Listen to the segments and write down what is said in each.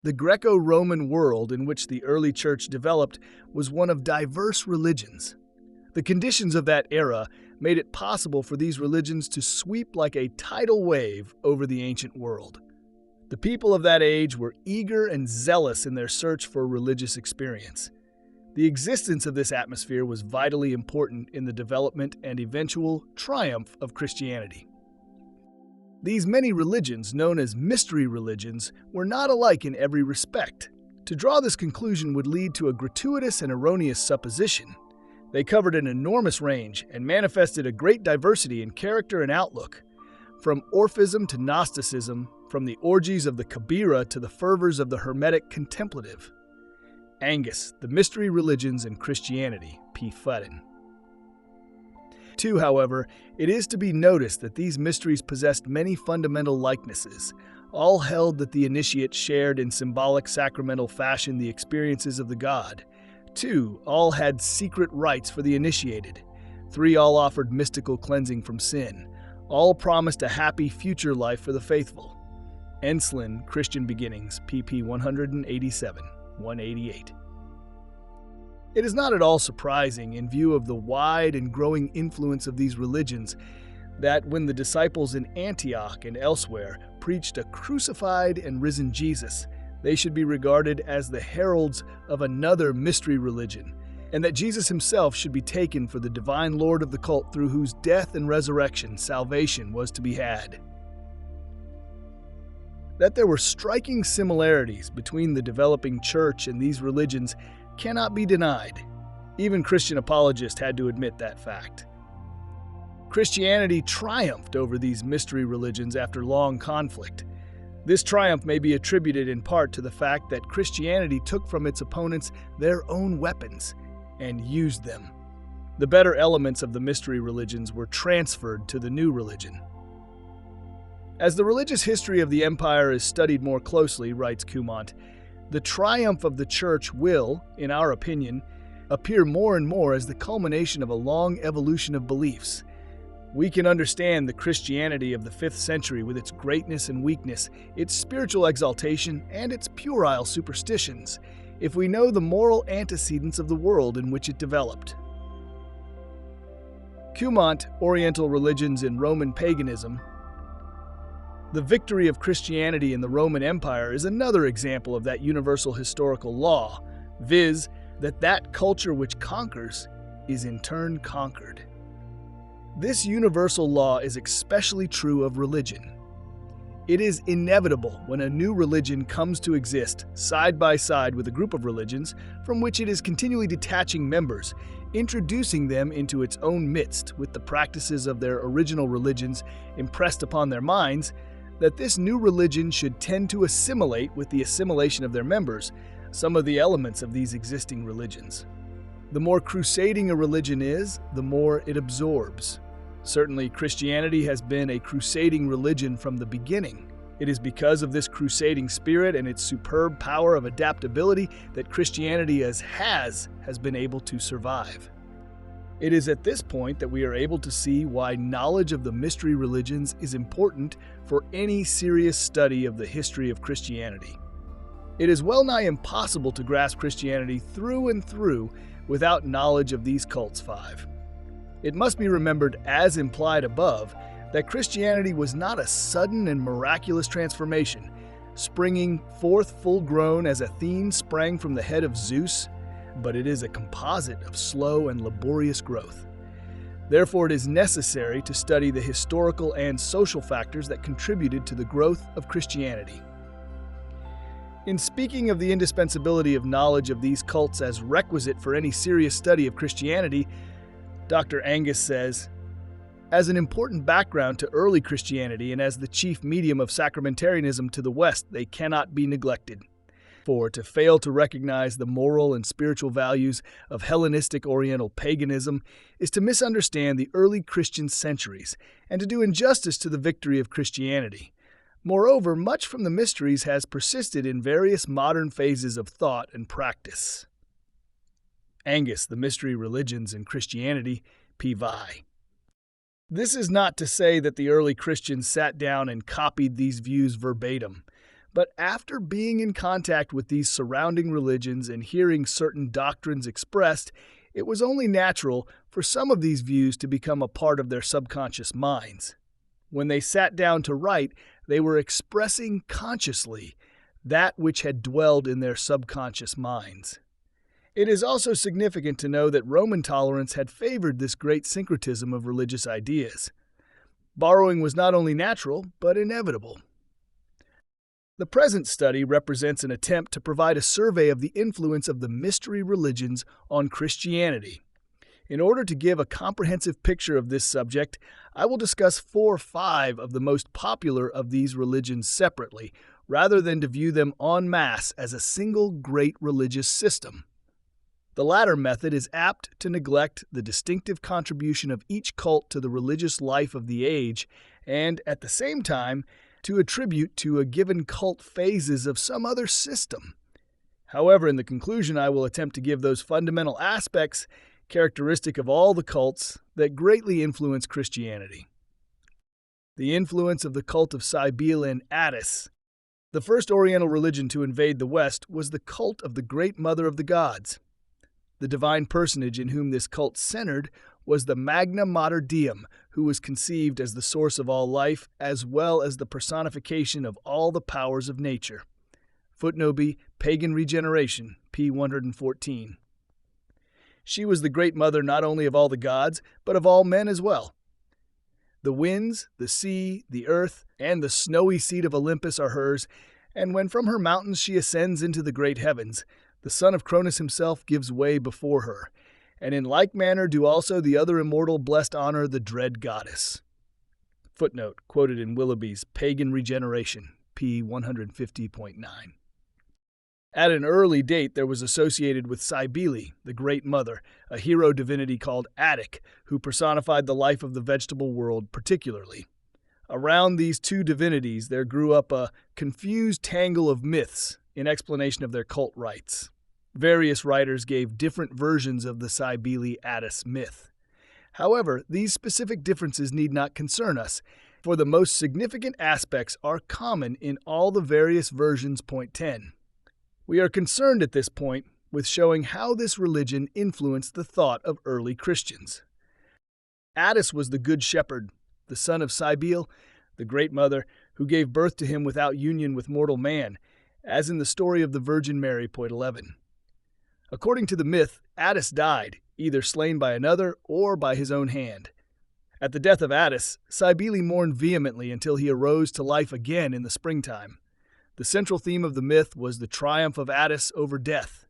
The Greco-Roman world in which the early church developed was one of diverse religions. The conditions of that era made it possible for these religions to sweep like a tidal wave over the ancient world. The people of that age were eager and zealous in their search for religious experience. The existence of this atmosphere was vitally important in the development and eventual triumph of Christianity. These many religions, known as mystery religions, were not alike in every respect. To draw this conclusion would lead to a gratuitous and erroneous supposition. They covered an enormous range and manifested a great diversity in character and outlook. From Orphism to Gnosticism, from the orgies of the Kabira to the fervors of the Hermetic contemplative. Angus, The Mystery Religions and Christianity, P. Fudden. 2, however, it is to be noticed that these mysteries possessed many fundamental likenesses. All held that the initiate shared in symbolic sacramental fashion the experiences of the god. 2, all had secret rites for the initiated. 3, all offered mystical cleansing from sin. All promised a happy future life for the faithful. Enslin, Christian Beginnings, pp. 187, 188. It is not at all surprising, in view of the wide and growing influence of these religions, that when the disciples in Antioch and elsewhere preached a crucified and risen Jesus, they should be regarded as the heralds of another mystery religion, and that Jesus himself should be taken for the divine Lord of the cult through whose death and resurrection salvation was to be had. That there were striking similarities between the developing church and these religions cannot be denied. Even Christian apologists had to admit that fact. Christianity triumphed over these mystery religions after long conflict. This triumph may be attributed in part to the fact that Christianity took from its opponents their own weapons and used them. The better elements of the mystery religions were transferred to the new religion. As the religious history of the empire is studied more closely, writes Cumont, the triumph of the church will, in our opinion, appear more and more as the culmination of a long evolution of beliefs. We can understand the Christianity of the 5th century with its greatness and weakness, its spiritual exaltation, and its puerile superstitions, if we know the moral antecedents of the world in which it developed. Cumont, Oriental Religions in Roman Paganism. The victory of Christianity in the Roman Empire is another example of that universal historical law, viz., that culture which conquers is in turn conquered. This universal law is especially true of religion. It is inevitable when a new religion comes to exist side by side with a group of religions from which it is continually detaching members, introducing them into its own midst with the practices of their original religions impressed upon their minds, that this new religion should tend to assimilate with the assimilation of their members some of the elements of these existing religions. The more crusading a religion is, the more it absorbs. Certainly, Christianity has been a crusading religion from the beginning. It is because of this crusading spirit and its superb power of adaptability that Christianity has been able to survive. It is at this point that we are able to see why knowledge of the mystery religions is important for any serious study of the history of Christianity. It is well nigh impossible to grasp Christianity through and through without knowledge of these cults 5. It must be remembered, as implied above, that Christianity was not a sudden and miraculous transformation, springing forth full-grown as Athene sprang from the head of Zeus, but it is a composite of slow and laborious growth. Therefore, it is necessary to study the historical and social factors that contributed to the growth of Christianity. In speaking of the indispensability of knowledge of these cults as requisite for any serious study of Christianity, Dr. Angus says, as an important background to early Christianity and as the chief medium of sacramentarianism to the West, they cannot be neglected. For to fail to recognize the moral and spiritual values of Hellenistic Oriental paganism is to misunderstand the early Christian centuries and to do injustice to the victory of Christianity. Moreover, much from the mysteries has persisted in various modern phases of thought and practice. Angus, The Mystery Religions and Christianity, P. Vi. This is not to say that the early Christians sat down and copied these views verbatim, But after being in contact with these surrounding religions and hearing certain doctrines expressed, it was only natural for some of these views to become a part of their subconscious minds. When they sat down to write, they were expressing consciously that which had dwelled in their subconscious minds. It is also significant to know that Roman tolerance had favored this great syncretism of religious ideas. Borrowing was not only natural, but inevitable. The present study represents an attempt to provide a survey of the influence of the mystery religions on Christianity. In order to give a comprehensive picture of this subject, I will discuss 4 or 5 of the most popular of these religions separately, rather than to view them en masse as a single great religious system. The latter method is apt to neglect the distinctive contribution of each cult to the religious life of the age, and, at the same time, to attribute to a given cult phases of some other system. However, in the conclusion, I will attempt to give those fundamental aspects characteristic of all the cults that greatly influence Christianity. The influence of the cult of Cybele and Attis. The first Oriental religion to invade the West was the cult of the Great Mother of the Gods. The divine personage in whom this cult centered was the Magna Mater Deum, who was conceived as the source of all life, as well as the personification of all the powers of nature. Footnote B, Pagan Regeneration, p. 114. She was the great mother not only of all the gods, but of all men as well. The winds, the sea, the earth, and the snowy seat of Olympus are hers, and when from her mountains she ascends into the great heavens, the son of Cronus himself gives way before her, and in like manner do also the other immortal blessed honor the dread goddess. Footnote, quoted in Willoughby's Pagan Regeneration, p. 150.9. At an early date there was associated with Cybele, the Great Mother, a hero divinity called Attic, who personified the life of the vegetable world particularly. Around these two divinities there grew up a confused tangle of myths in explanation of their cult rites. Various writers gave different versions of the Cybele-Attis myth. However, these specific differences need not concern us, for the most significant aspects are common in all the various versions. Point 10. We are concerned at this point with showing how this religion influenced the thought of early Christians. Attis was the good shepherd, the son of Cybele, the Great Mother, who gave birth to him without union with mortal man, as in the story of the Virgin Mary. Point 11. According to the myth, Attis died, either slain by another or by his own hand. At the death of Attis, Cybele mourned vehemently until he arose to life again in the springtime. The central theme of the myth was the triumph of Attis over death,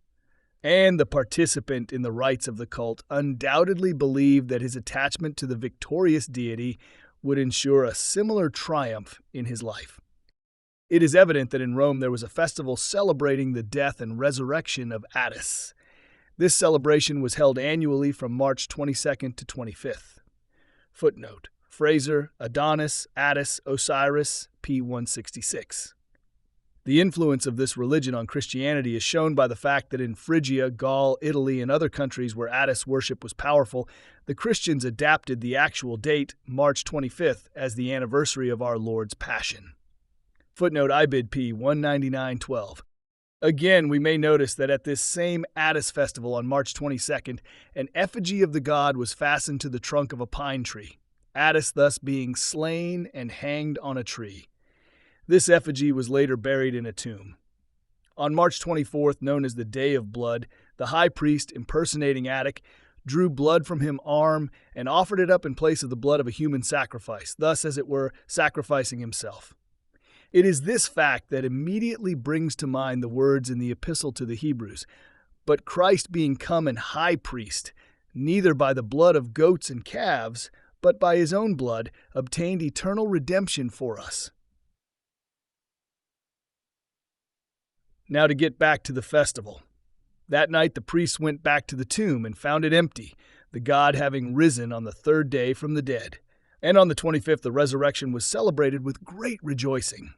and the participant in the rites of the cult undoubtedly believed that his attachment to the victorious deity would ensure a similar triumph in his life. It is evident that in Rome there was a festival celebrating the death and resurrection of Attis. This celebration was held annually from March 22nd to 25th. Footnote, Fraser, Adonis, Attis, Osiris, p. 166. The influence of this religion on Christianity is shown by the fact that in Phrygia, Gaul, Italy, and other countries where Attis worship was powerful, the Christians adapted the actual date, March 25th, as the anniversary of our Lord's Passion. Footnote IBID p. 199-12. Again, we may notice that at this same Attis festival on March 22nd, an effigy of the god was fastened to the trunk of a pine tree, Attis thus being slain and hanged on a tree. This effigy was later buried in a tomb. On March 24th, known as the Day of Blood, the high priest, impersonating Attic, drew blood from him arm and offered it up in place of the blood of a human sacrifice, thus, as it were, sacrificing himself. It is this fact that immediately brings to mind the words in the Epistle to the Hebrews, "But Christ being come an high priest, neither by the blood of goats and calves, but by his own blood, obtained eternal redemption for us." Now to get back to the festival. That night the priests went back to the tomb and found it empty, the god having risen on the 3rd day from the dead. And on the 25th the resurrection was celebrated with great rejoicing.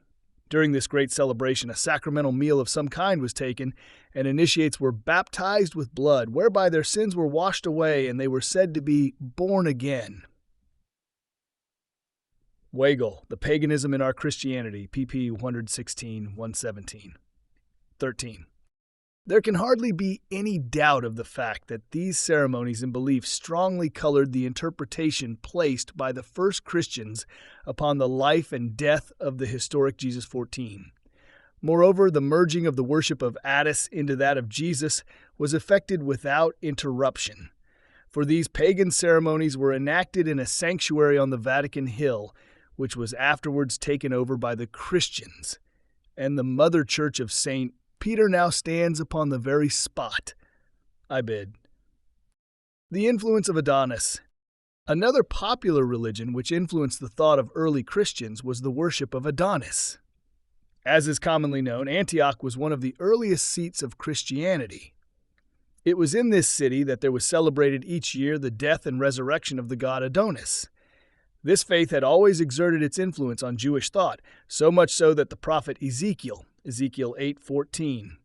During this great celebration a sacramental meal of some kind was taken, and initiates were baptized with blood, whereby their sins were washed away and they were said to be born again. Weigel, The Paganism in Our Christianity, pp. 116-117. 13. There can hardly be any doubt of the fact that these ceremonies and beliefs strongly colored the interpretation placed by the first Christians upon the life and death of the historic Jesus 14. Moreover, the merging of the worship of Attis into that of Jesus was effected without interruption, for these pagan ceremonies were enacted in a sanctuary on the Vatican Hill, which was afterwards taken over by the Christians, and the mother church of St. Peter now stands upon the very spot. I bid. The influence of Adonis. Another popular religion which influenced the thought of early Christians was the worship of Adonis. As is commonly known, Antioch was one of the earliest seats of Christianity. It was in this city that there was celebrated each year the death and resurrection of the god Adonis. This faith had always exerted its influence on Jewish thought, so much so that the prophet Ezekiel 8:14,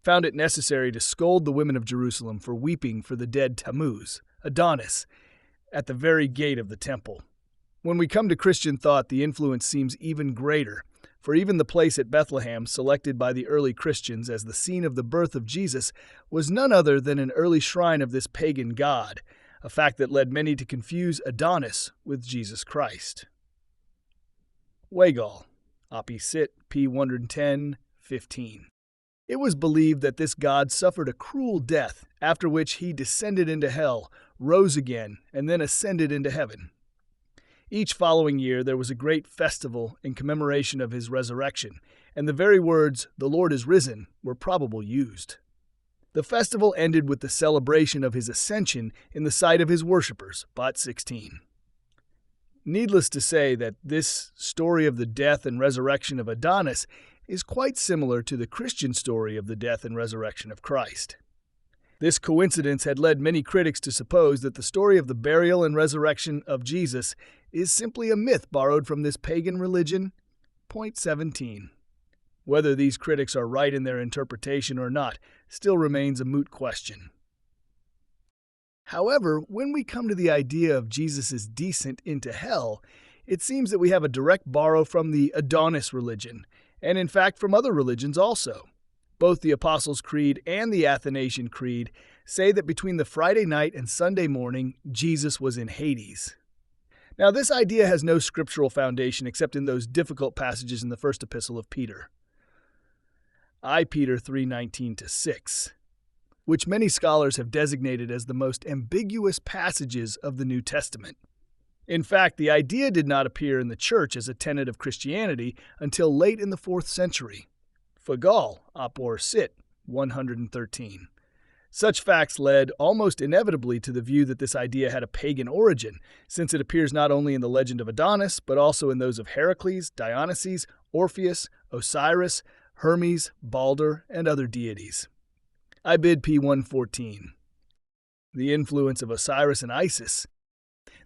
found it necessary to scold the women of Jerusalem for weeping for the dead Tammuz, Adonis, at the very gate of the temple. When we come to Christian thought, the influence seems even greater, for even the place at Bethlehem, selected by the early Christians as the scene of the birth of Jesus, was none other than an early shrine of this pagan god, a fact that led many to confuse Adonis with Jesus Christ. Weigel, Oppi Sit, p. 110-15. It was believed that this god suffered a cruel death, after which he descended into hell, rose again, and then ascended into heaven. Each following year there was a great festival in commemoration of his resurrection, and the very words, "The Lord is risen," were probably used. The festival ended with the celebration of his ascension in the sight of his worshippers, Bot 16. Needless to say that this story of the death and resurrection of Adonis is quite similar to the Christian story of the death and resurrection of Christ. This coincidence had led many critics to suppose that the story of the burial and resurrection of Jesus is simply a myth borrowed from this pagan religion. Point 17. Whether these critics are right in their interpretation or not still remains a moot question. However, when we come to the idea of Jesus' descent into hell, it seems that we have a direct borrow from the Adonis religion, and in fact from other religions also. Both the Apostles' Creed and the Athanasian Creed say that between the Friday night and Sunday morning, Jesus was in Hades. Now, this idea has no scriptural foundation except in those difficult passages in the first epistle of Peter, I Peter 3:19-6, which many scholars have designated as the most ambiguous passages of the New Testament. In fact, the idea did not appear in the Church as a tenet of Christianity until late in the 4th century. Fagal, Opor Sit, 113. Such facts led almost inevitably to the view that this idea had a pagan origin, since it appears not only in the legend of Adonis, but also in those of Heracles, Dionysus, Orpheus, Osiris, Hermes, Balder, and other deities. I bid p. 114. The influence of Osiris and Isis.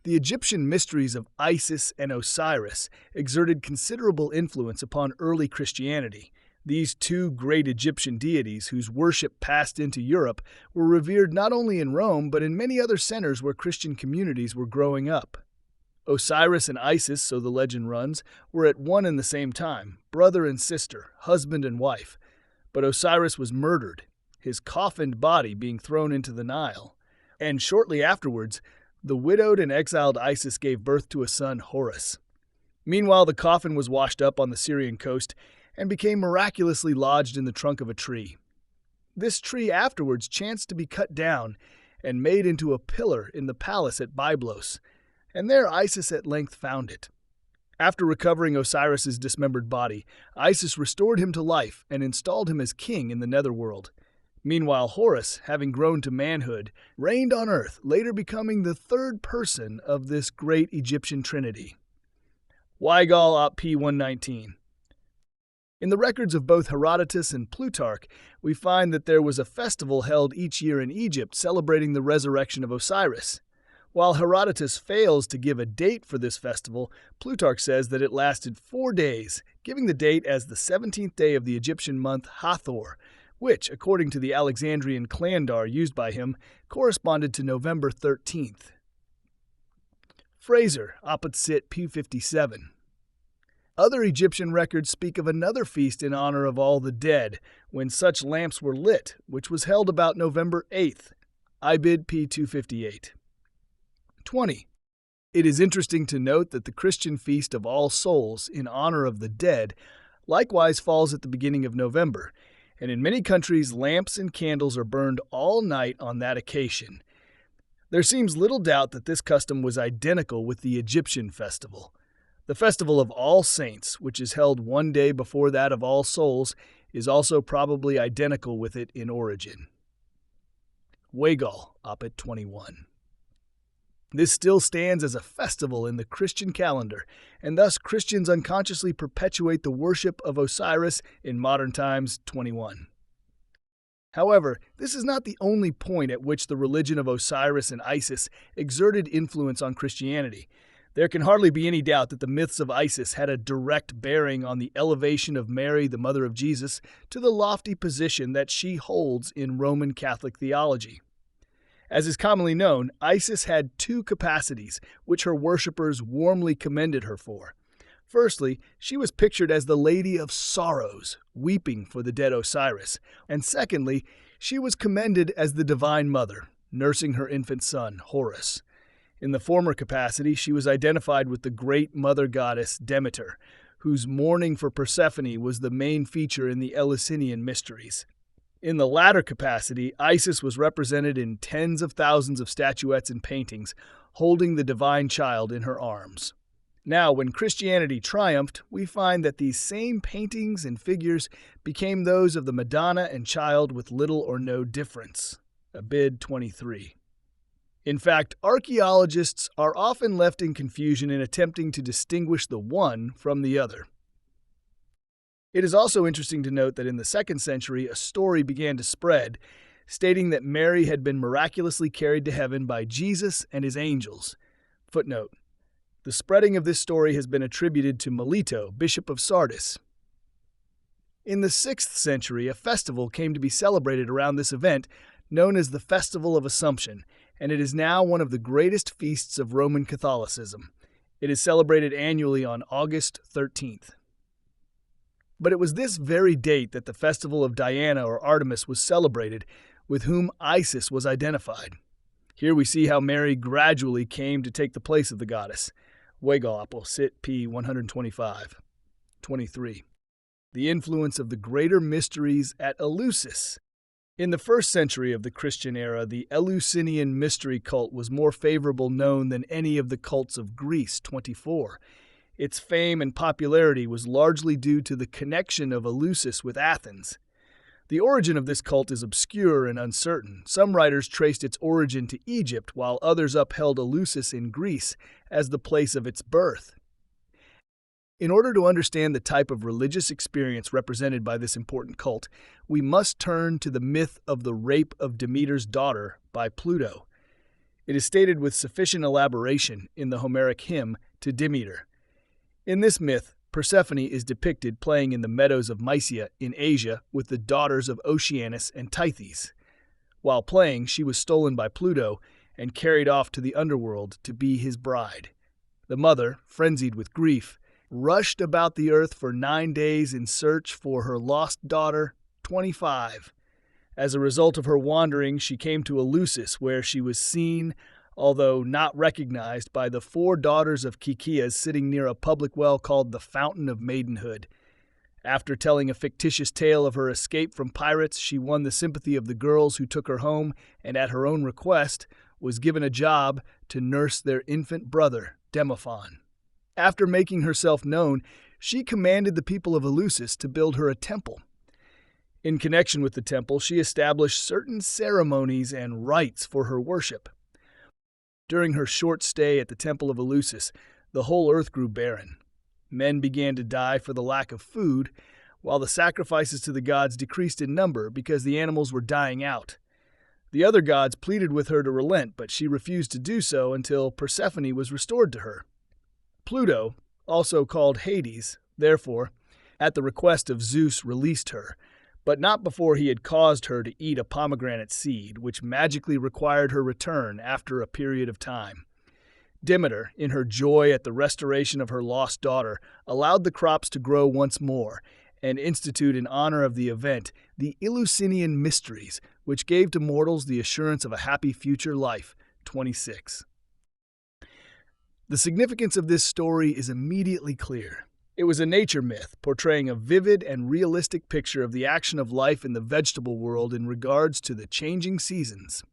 The Egyptian mysteries of Isis and Osiris exerted considerable influence upon early Christianity. These two great Egyptian deities, whose worship passed into Europe, were revered not only in Rome but in many other centers where Christian communities were growing up. Osiris and Isis, so the legend runs, were at one and the same time, brother and sister, husband and wife. But Osiris was murdered, his coffined body being thrown into the Nile. And shortly afterwards, the widowed and exiled Isis gave birth to a son, Horus. Meanwhile, the coffin was washed up on the Syrian coast and became miraculously lodged in the trunk of a tree. This tree afterwards chanced to be cut down and made into a pillar in the palace at Byblos, and there Isis at length found it. After recovering Osiris's dismembered body, Isis restored him to life and installed him as king in the netherworld. Meanwhile, Horus, having grown to manhood, reigned on earth, later becoming the third person of this great Egyptian trinity. Weigel op p. 119. In the records of both Herodotus and Plutarch, we find that there was a festival held each year in Egypt celebrating the resurrection of Osiris. While Herodotus fails to give a date for this festival, Plutarch says that it lasted 4 days, giving the date as the 17th day of the Egyptian month Hathor, which, according to the Alexandrian calendar used by him, corresponded to November 13th. Fraser, opposite P57. Other Egyptian records speak of another feast in honor of all the dead, when such lamps were lit, which was held about November 8th. Ibid P258. 20. It is interesting to note that the Christian feast of All Souls in honor of the dead likewise falls at the beginning of November, and in many countries lamps and candles are burned all night on that occasion. There seems little doubt that this custom was identical with the Egyptian festival. The festival of All Saints, which is held one day before that of All Souls, is also probably identical with it in origin. Weigall, Op. 21. This still stands as a festival in the Christian calendar, and thus Christians unconsciously perpetuate the worship of Osiris in modern times. 21. However, this is not the only point at which the religion of Osiris and Isis exerted influence on Christianity. There can hardly be any doubt that the myths of Isis had a direct bearing on the elevation of Mary, the mother of Jesus, to the lofty position that she holds in Roman Catholic theology. As is commonly known, Isis had two capacities, which her worshippers warmly commended her for. Firstly, she was pictured as the Lady of Sorrows, weeping for the dead Osiris, and secondly, she was commended as the Divine Mother, nursing her infant son, Horus. In the former capacity, she was identified with the great mother goddess Demeter, whose mourning for Persephone was the main feature in the Eleusinian mysteries. In the latter capacity, Isis was represented in tens of thousands of statuettes and paintings, holding the divine child in her arms. Now, when Christianity triumphed, we find that these same paintings and figures became those of the Madonna and Child with little or no difference. Ibid 23. In fact, archaeologists are often left in confusion in attempting to distinguish the one from the other. It is also interesting to note that in the 2nd century, a story began to spread, stating that Mary had been miraculously carried to heaven by Jesus and his angels. Footnote: the spreading of this story has been attributed to Melito, Bishop of Sardis. In the 6th century, a festival came to be celebrated around this event, known as the Festival of Assumption, and it is now one of the greatest feasts of Roman Catholicism. It is celebrated annually on August 13th. But it was this very date that the festival of Diana or Artemis was celebrated, with whom Isis was identified. Here we see how Mary gradually came to take the place of the goddess. Weigall, opposite P. 125. 23. The influence of the greater mysteries at Eleusis. In the 1st century of the Christian era, the Eleusinian mystery cult was more favorable known than any of the cults of Greece. 24. Its fame and popularity was largely due to the connection of Eleusis with Athens. The origin of this cult is obscure and uncertain. Some writers traced its origin to Egypt, while others upheld Eleusis in Greece as the place of its birth. In order to understand the type of religious experience represented by this important cult, we must turn to the myth of the rape of Demeter's daughter by Pluto. It is stated with sufficient elaboration in the Homeric hymn to Demeter. In this myth, Persephone is depicted playing in the meadows of Mysia in Asia with the daughters of Oceanus and Tethys. While playing, she was stolen by Pluto and carried off to the underworld to be his bride. The mother, frenzied with grief, rushed about the earth for 9 days in search for her lost daughter, 25. As a result of her wandering, she came to Eleusis, where she was seen, although not recognized, by the 4 daughters of Kikias sitting near a public well called the Fountain of Maidenhood. After telling a fictitious tale of her escape from pirates, she won the sympathy of the girls who took her home and, at her own request, was given a job to nurse their infant brother, Demophon. After making herself known, she commanded the people of Eleusis to build her a temple. In connection with the temple, she established certain ceremonies and rites for her worship. During her short stay at the temple of Eleusis, the whole earth grew barren. Men began to die for the lack of food, while the sacrifices to the gods decreased in number because the animals were dying out. The other gods pleaded with her to relent, but she refused to do so until Persephone was restored to her. Pluto, also called Hades, therefore, at the request of Zeus, released her, but not before he had caused her to eat a pomegranate seed, which magically required her return after a period of time. Demeter, in her joy at the restoration of her lost daughter, allowed the crops to grow once more, and institute in honor of the event the Eleusinian Mysteries, which gave to mortals the assurance of a happy future life. 26. The significance of this story is immediately clear. It was a nature myth portraying a vivid and realistic picture of the action of life in the vegetable world in regards to the changing seasons.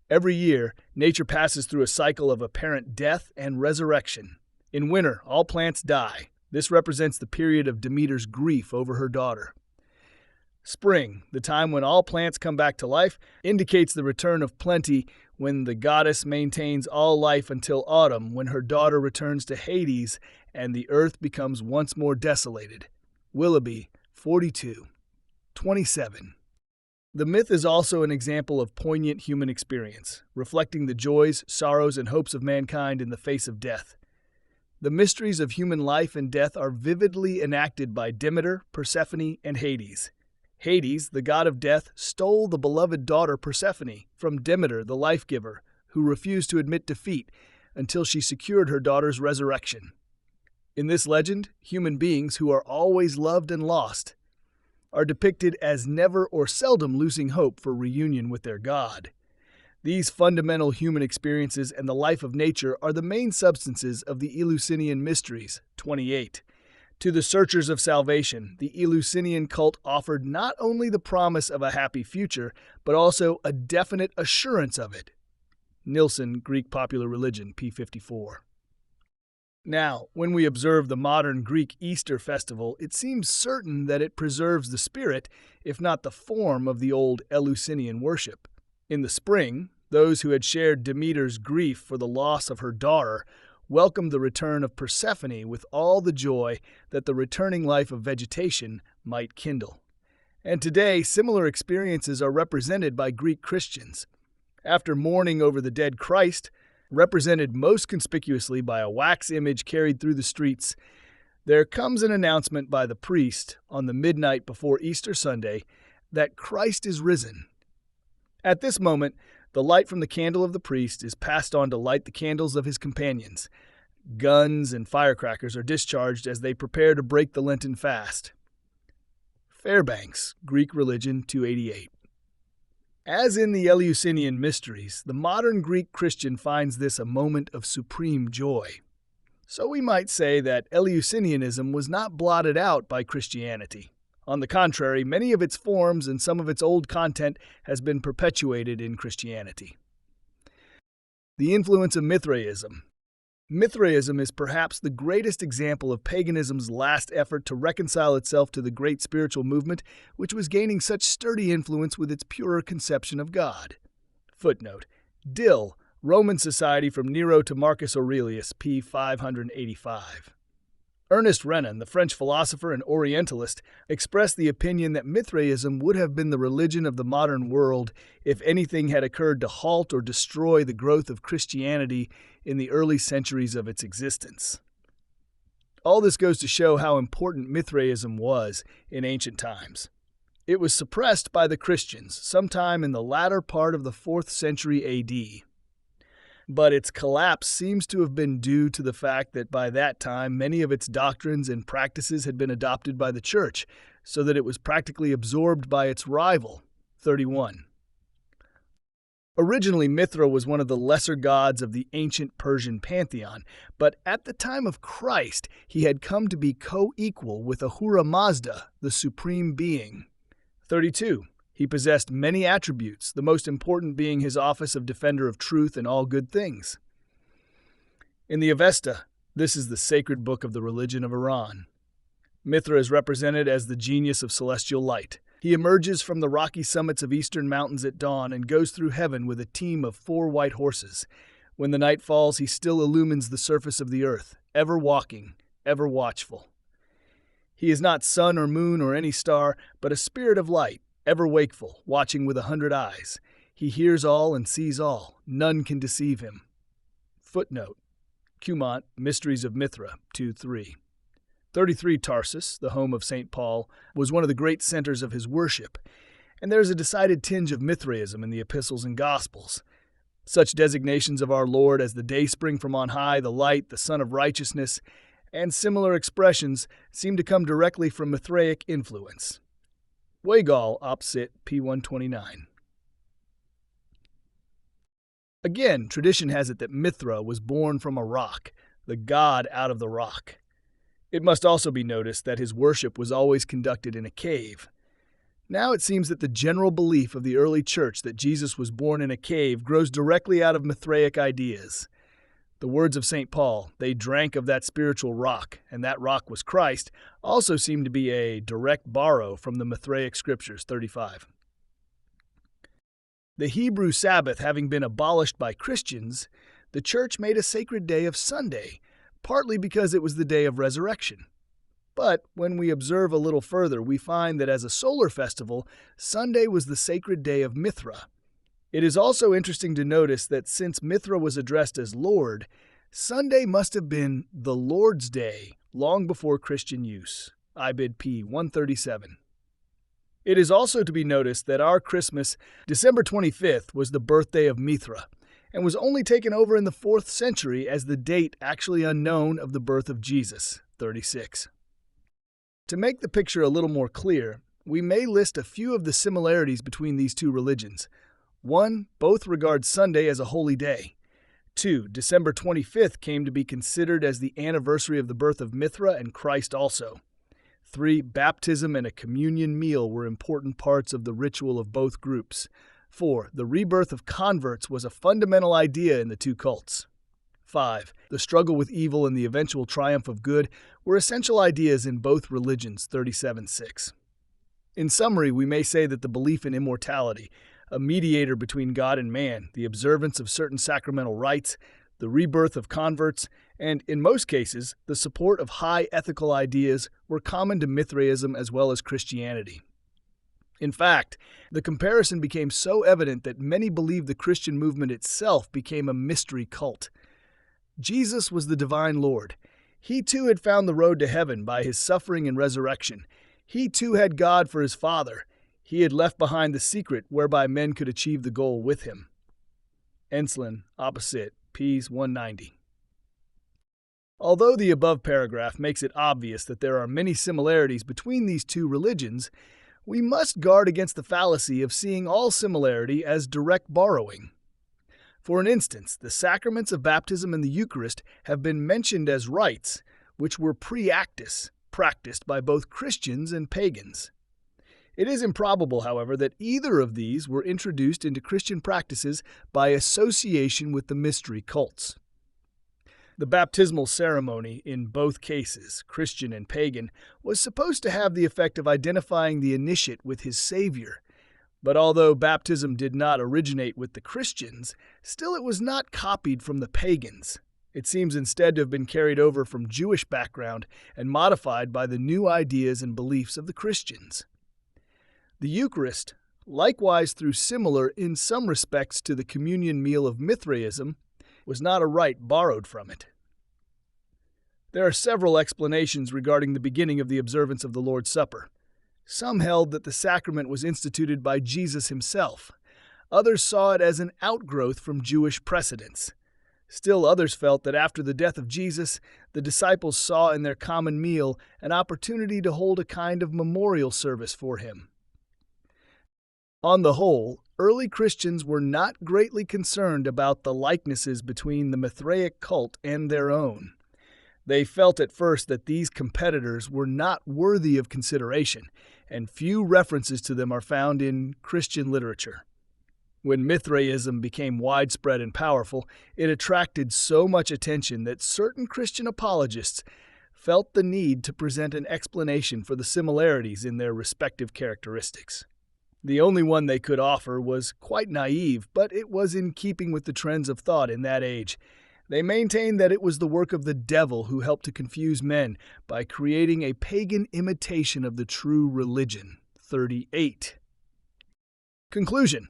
Every year, nature passes through a cycle of apparent death and resurrection. In winter, all plants die. This represents the period of Demeter's grief over her daughter. Spring, the time when all plants come back to life, indicates the return of plenty when the goddess maintains all life until autumn, when her daughter returns to Hades and the earth becomes once more desolated. Willoughby, 42. 27. The myth is also an example of poignant human experience, reflecting the joys, sorrows, and hopes of mankind in the face of death. The mysteries of human life and death are vividly enacted by Demeter, Persephone, and Hades. Hades, the god of death, stole the beloved daughter Persephone from Demeter, the life-giver, who refused to admit defeat until she secured her daughter's resurrection. In this legend, human beings who are always loved and lost are depicted as never or seldom losing hope for reunion with their God. These fundamental human experiences and the life of nature are the main substances of the Eleusinian Mysteries. 28. To the searchers of salvation, the Eleusinian cult offered not only the promise of a happy future, but also a definite assurance of it. Nilsson, Greek Popular Religion, p. 54. Now, when we observe the modern Greek Easter festival, it seems certain that it preserves the spirit, if not the form, of the old Eleusinian worship. In the spring, those who had shared Demeter's grief for the loss of her daughter welcomed the return of Persephone with all the joy that the returning life of vegetation might kindle. And today, similar experiences are represented by Greek Christians. After mourning over the dead Christ, represented most conspicuously by a wax image carried through the streets, there comes an announcement by the priest on the midnight before Easter Sunday that Christ is risen. At this moment, the light from the candle of the priest is passed on to light the candles of his companions. Guns and firecrackers are discharged as they prepare to break the Lenten fast. Fairbanks, Greek Religion, 288. As in the Eleusinian Mysteries, the modern Greek Christian finds this a moment of supreme joy. So we might say that Eleusinianism was not blotted out by Christianity. On the contrary, many of its forms and some of its old content has been perpetuated in Christianity. The influence of Mithraism. Mithraism is perhaps the greatest example of paganism's last effort to reconcile itself to the great spiritual movement which was gaining such sturdy influence with its purer conception of God. Footnote: Dill, Roman Society from Nero to Marcus Aurelius, p. 585. Ernest Renan, the French philosopher and Orientalist, expressed the opinion that Mithraism would have been the religion of the modern world if anything had occurred to halt or destroy the growth of Christianity in the early centuries of its existence. All this goes to show how important Mithraism was in ancient times. It was suppressed by the Christians sometime in the latter part of the 4th century A.D., but its collapse seems to have been due to the fact that by that time many of its doctrines and practices had been adopted by the Church, so that it was practically absorbed by its rival. 31. Originally, Mithra was one of the lesser gods of the ancient Persian pantheon, but at the time of Christ, he had come to be co-equal with Ahura Mazda, the supreme being. 32. He possessed many attributes, the most important being his office of defender of truth and all good things. In the Avesta, this is the sacred book of the religion of Iran. Mithra is represented as the genius of celestial light. He emerges from the rocky summits of eastern mountains at dawn and goes through heaven with a team of 4 white horses. When the night falls, he still illumines the surface of the earth, ever walking, ever watchful. He is not sun or moon or any star, but a spirit of light, ever wakeful, watching with 100 eyes. He hears all and sees all. None can deceive him. Footnote: Cumont, Mysteries of Mithra, 2-3. 33. Tarsus, the home of St. Paul, was one of the great centers of his worship, and there is a decided tinge of Mithraism in the epistles and gospels. Such designations of our Lord as the dayspring from on high, the light, the Son of Righteousness, and similar expressions seem to come directly from Mithraic influence. Weigall, Op. Cit. p. 129. Again, tradition has it that Mithra was born from a rock, the god out of the rock. It must also be noticed that his worship was always conducted in a cave. Now it seems that the general belief of the early church that Jesus was born in a cave grows directly out of Mithraic ideas. The words of St. Paul, "They drank of that spiritual rock, and that rock was Christ," also seem to be a direct borrow from the Mithraic scriptures 35. The Hebrew Sabbath having been abolished by Christians, the church made a sacred day of Sunday, partly because it was the day of resurrection. But when we observe a little further, we find that as a solar festival, Sunday was the sacred day of Mithra. It is also interesting to notice that since Mithra was addressed as Lord, Sunday must have been the Lord's Day long before Christian use. Ibid. p. 137. It is also to be noticed that our Christmas, December 25th, was the birthday of Mithra, and was only taken over in the 4th century as the date actually unknown of the birth of Jesus, 36. To make the picture a little more clear, we may list a few of the similarities between these two religions. 1. Both regard Sunday as a holy day. 2. December 25th came to be considered as the anniversary of the birth of Mithra and Christ also. 3. Baptism and a communion meal were important parts of the ritual of both groups. 4. The rebirth of converts was a fundamental idea in the two cults. 5. The struggle with evil and the eventual triumph of good were essential ideas in both religions, 37:6. In summary, we may say that the belief in immortality, a mediator between God and man, the observance of certain sacramental rites, the rebirth of converts, and, in most cases, the support of high ethical ideas were common to Mithraism as well as Christianity. In fact, the comparison became so evident that many believed the Christian movement itself became a mystery cult. Jesus was the divine Lord. He too had found the road to heaven by his suffering and resurrection. He too had God for his Father. He had left behind the secret whereby men could achieve the goal with him. Enslin, Op. Cit., ps. 190. Although the above paragraph makes it obvious that there are many similarities between these two religions, we must guard against the fallacy of seeing all similarity as direct borrowing. For an instance, the sacraments of baptism and the Eucharist have been mentioned as rites, which were pre-actus, practiced by both Christians and pagans. It is improbable, however, that either of these were introduced into Christian practices by association with the mystery cults. The baptismal ceremony, in both cases, Christian and pagan, was supposed to have the effect of identifying the initiate with his Savior. But although baptism did not originate with the Christians, still it was not copied from the pagans. It seems instead to have been carried over from Jewish background and modified by the new ideas and beliefs of the Christians. The Eucharist, likewise through similar in some respects to the communion meal of Mithraism, was not a rite borrowed from it. There are several explanations regarding the beginning of the observance of the Lord's Supper. Some held that the sacrament was instituted by Jesus himself. Others saw it as an outgrowth from Jewish precedents. Still others felt that after the death of Jesus, the disciples saw in their common meal an opportunity to hold a kind of memorial service for him. On the whole, early Christians were not greatly concerned about the likenesses between the Mithraic cult and their own. They felt at first that these competitors were not worthy of consideration, and few references to them are found in Christian literature. When Mithraism became widespread and powerful, it attracted so much attention that certain Christian apologists felt the need to present an explanation for the similarities in their respective characteristics. The only one they could offer was quite naive, but it was in keeping with the trends of thought in that age. They maintained that it was the work of the devil who helped to confuse men by creating a pagan imitation of the true religion. 38. Conclusion.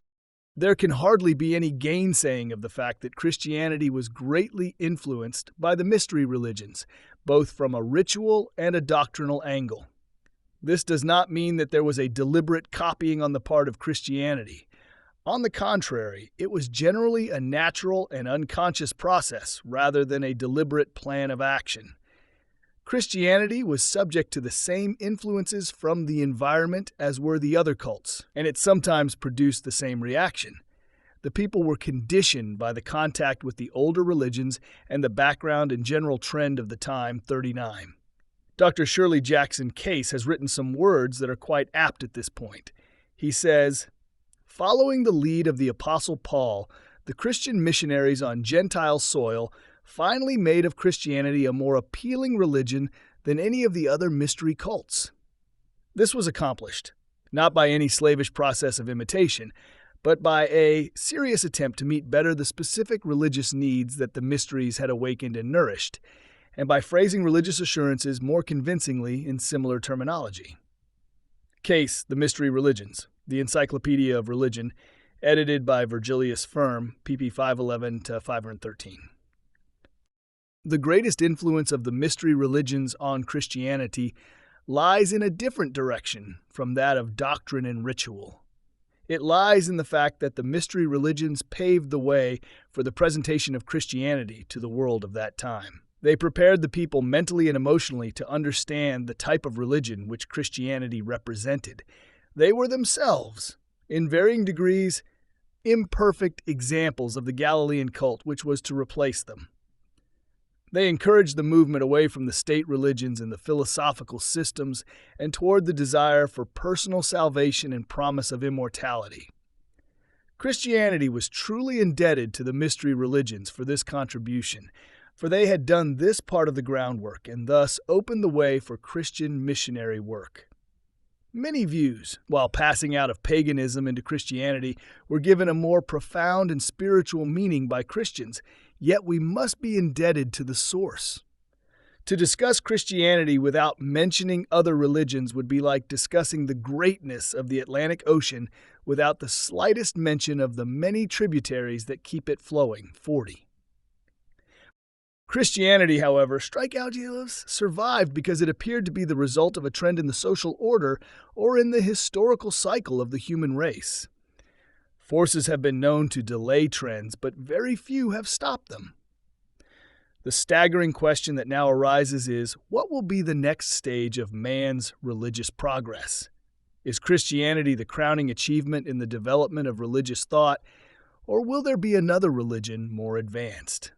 There can hardly be any gainsaying of the fact that Christianity was greatly influenced by the mystery religions, both from a ritual and a doctrinal angle. This does not mean that there was a deliberate copying on the part of Christianity. On the contrary, it was generally a natural and unconscious process rather than a deliberate plan of action. Christianity was subject to the same influences from the environment as were the other cults, and it sometimes produced the same reaction. The people were conditioned by the contact with the older religions and the background and general trend of the time, 39. Dr. Shirley Jackson Case has written some words that are quite apt at this point. He says, "Following the lead of the Apostle Paul, the Christian missionaries on Gentile soil finally made of Christianity a more appealing religion than any of the other mystery cults." This was accomplished, not by any slavish process of imitation, but by a serious attempt to meet better the specific religious needs that the mysteries had awakened and nourished, and by phrasing religious assurances more convincingly in similar terminology. Case, The Mystery Religions, the Encyclopedia of Religion, edited by Virgilius Firm, pp. 511 to 513. The greatest influence of the mystery religions on Christianity lies in a different direction from that of doctrine and ritual. It lies in the fact that the mystery religions paved the way for the presentation of Christianity to the world of that time. They prepared the people mentally and emotionally to understand the type of religion which Christianity represented. They were themselves, in varying degrees, imperfect examples of the Galilean cult which was to replace them. They encouraged the movement away from the state religions and the philosophical systems and toward the desire for personal salvation and promise of immortality. Christianity was truly indebted to the mystery religions for this contribution, for they had done this part of the groundwork and thus opened the way for Christian missionary work. Many views, while passing out of paganism into Christianity, were given a more profound and spiritual meaning by Christians, yet we must be indebted to the source. To discuss Christianity without mentioning other religions would be like discussing the greatness of the Atlantic Ocean without the slightest mention of the many tributaries that keep it flowing, 40. Christianity, however, strikeouts survived because it appeared to be the result of a trend in the social order or in the historical cycle of the human race. Forces have been known to delay trends, but very few have stopped them. The staggering question that now arises is, what will be the next stage of man's religious progress? Is Christianity the crowning achievement in the development of religious thought, or will there be another religion more advanced?